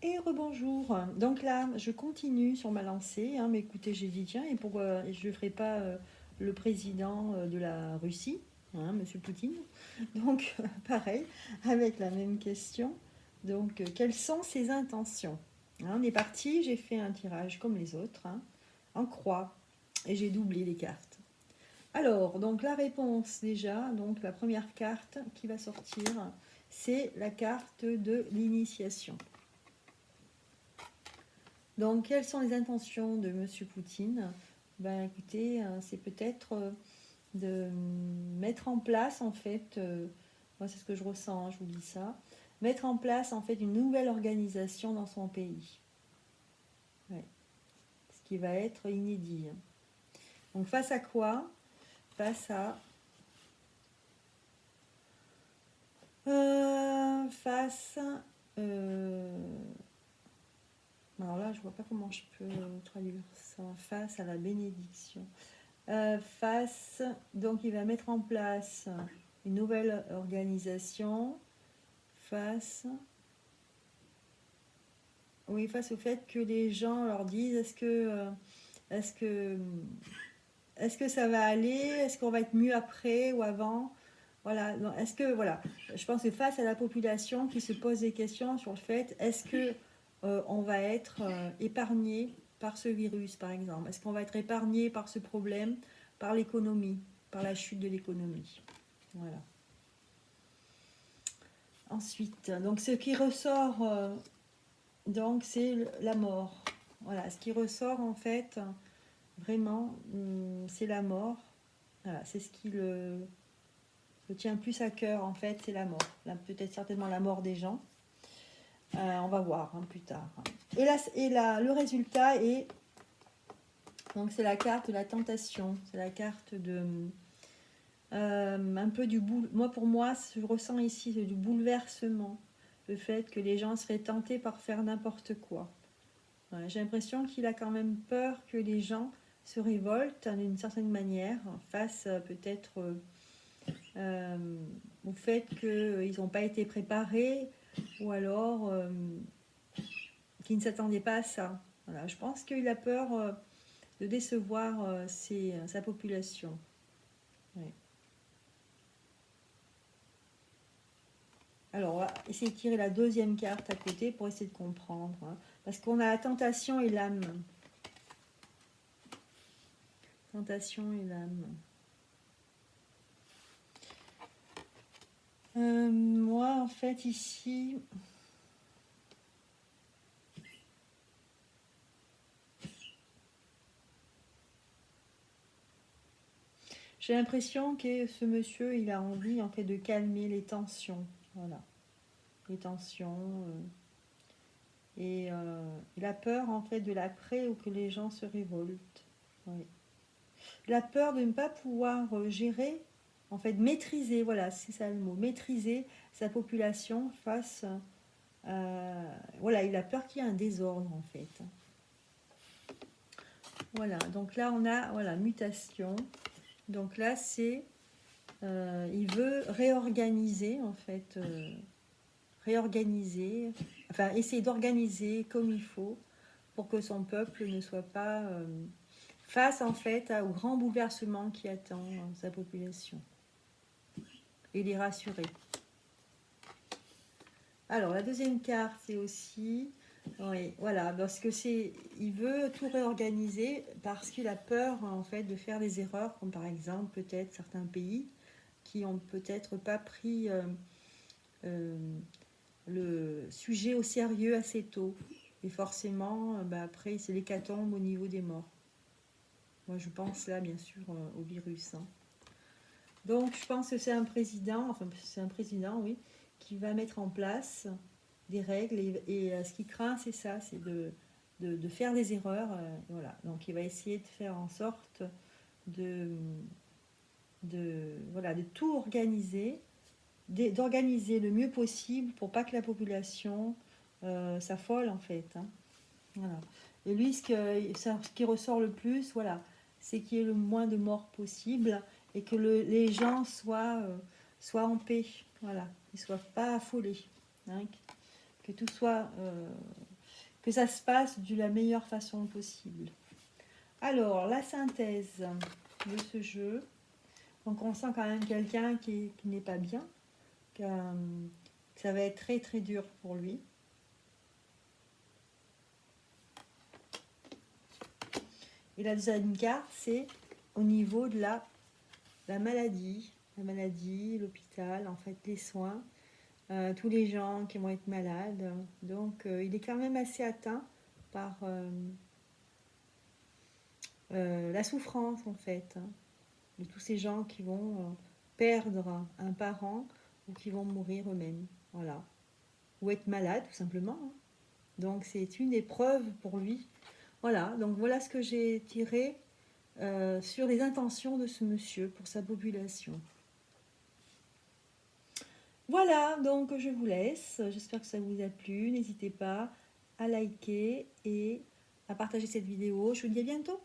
Et rebonjour. Donc là, je continue sur ma lancée. Mais écoutez, j'ai dit tiens, et pourquoi je ne ferai pas le président de la Russie, Monsieur Poutine. Donc, pareil, avec la même question. Donc, quelles sont ses intentions? On est parti, j'ai fait un tirage comme les autres, en croix, et j'ai doublé les cartes. Alors, donc la réponse déjà, donc la première carte qui va sortir, c'est la carte de l'initiation. Donc, quelles sont les intentions de Monsieur Poutine? Ben, écoutez, c'est peut-être de mettre en place, en fait, moi c'est ce que je ressens, je vous dis ça, mettre en place, en fait, une nouvelle organisation dans son pays. Ouais. Ce qui va être inédit. Donc, face à quoi? Face à... face... alors là, je vois pas comment je peux traduire ça. Face à la bénédiction. Face, donc il va mettre en place une nouvelle organisation face, oui, face au fait que les gens leur disent est-ce que, est-ce que ça va aller, est-ce qu'on va être mieux après ou avant, voilà, est-ce que, voilà, je pense que face à la population qui se pose des questions sur le fait est-ce que on va être épargné par ce virus par exemple, est-ce qu'on va être épargné par ce problème, par l'économie, par la chute de l'économie. Voilà. Ensuite, donc ce qui ressort, donc c'est la mort. Voilà, ce qui ressort en fait, vraiment, c'est la mort. Voilà, c'est ce qui le tient plus à cœur en fait, c'est la mort. Peut-être certainement la mort des gens. On va voir plus tard. Le résultat est, donc c'est la carte de la tentation, c'est la carte de un peu du moi pour moi, je ressens ici du bouleversement, le fait que les gens seraient tentés par faire n'importe quoi. Voilà, j'ai l'impression qu'il a quand même peur que les gens se révoltent d'une certaine manière face peut-être au fait qu'ils n'ont pas été préparés ou alors qu'ils ne s'attendaient pas à ça. Voilà, je pense qu'il a peur de décevoir sa population. Ouais. Alors, on va essayer de tirer la deuxième carte à côté pour essayer de comprendre. Parce qu'on a la tentation et l'âme. Tentation et l'âme. Moi, en fait, ici... j'ai l'impression que ce monsieur, il a envie, en fait, de calmer les tensions. Voilà. Les tensions... et il a peur en fait de l'après ou que les gens se révoltent. Oui. Il a peur de ne pas pouvoir gérer, en fait maîtriser, voilà, c'est ça le mot, maîtriser sa population face voilà, il a peur qu'il y ait un désordre en fait. Voilà, donc là on a voilà, mutation. Donc là c'est il veut réorganiser en fait, réorganiser, enfin essayer d'organiser comme il faut pour que son peuple ne soit pas face en fait au grand bouleversement qui attend sa population et les rassurer. Alors la deuxième carte c'est aussi oui, voilà, parce que il veut tout réorganiser parce qu'il a peur en fait de faire des erreurs, comme par exemple peut-être certains pays qui ont peut-être pas pris le sujet au sérieux assez tôt. Et forcément, après, c'est l'hécatombe au niveau des morts. Moi, je pense là, bien sûr, au virus. Donc, je pense que c'est un président, oui, qui va mettre en place des règles. Et ce qu'il craint, c'est ça, c'est de faire des erreurs. Voilà. Donc, il va essayer de faire en sorte voilà, de tout organiser, d'organiser le mieux possible pour pas que la population s'affole, en fait. Voilà. Et lui, ce qui ressort le plus, voilà, c'est qu'il y ait le moins de morts possible et que les gens soient en paix, voilà, qu'ils ne soient pas affolés, hein, que tout soit que ça se passe de la meilleure façon possible. Alors, la synthèse de ce jeu. Donc, on sent quand même quelqu'un qui n'est pas bien, que ça va être très très dur pour lui. Et la deuxième carte, c'est au niveau de la maladie. La maladie, l'hôpital, en fait, les soins, tous les gens qui vont être malades. Donc, il est quand même assez atteint par la souffrance, en fait, hein, de tous ces gens qui vont perdre un parent ou qui vont mourir eux-mêmes. Voilà. Ou être malade, tout simplement. Hein. Donc, c'est une épreuve pour lui. Voilà. Donc, voilà ce que j'ai tiré sur les intentions de ce monsieur pour sa population. Voilà, donc je vous laisse. J'espère que ça vous a plu. N'hésitez pas à liker et à partager cette vidéo. Je vous dis à bientôt.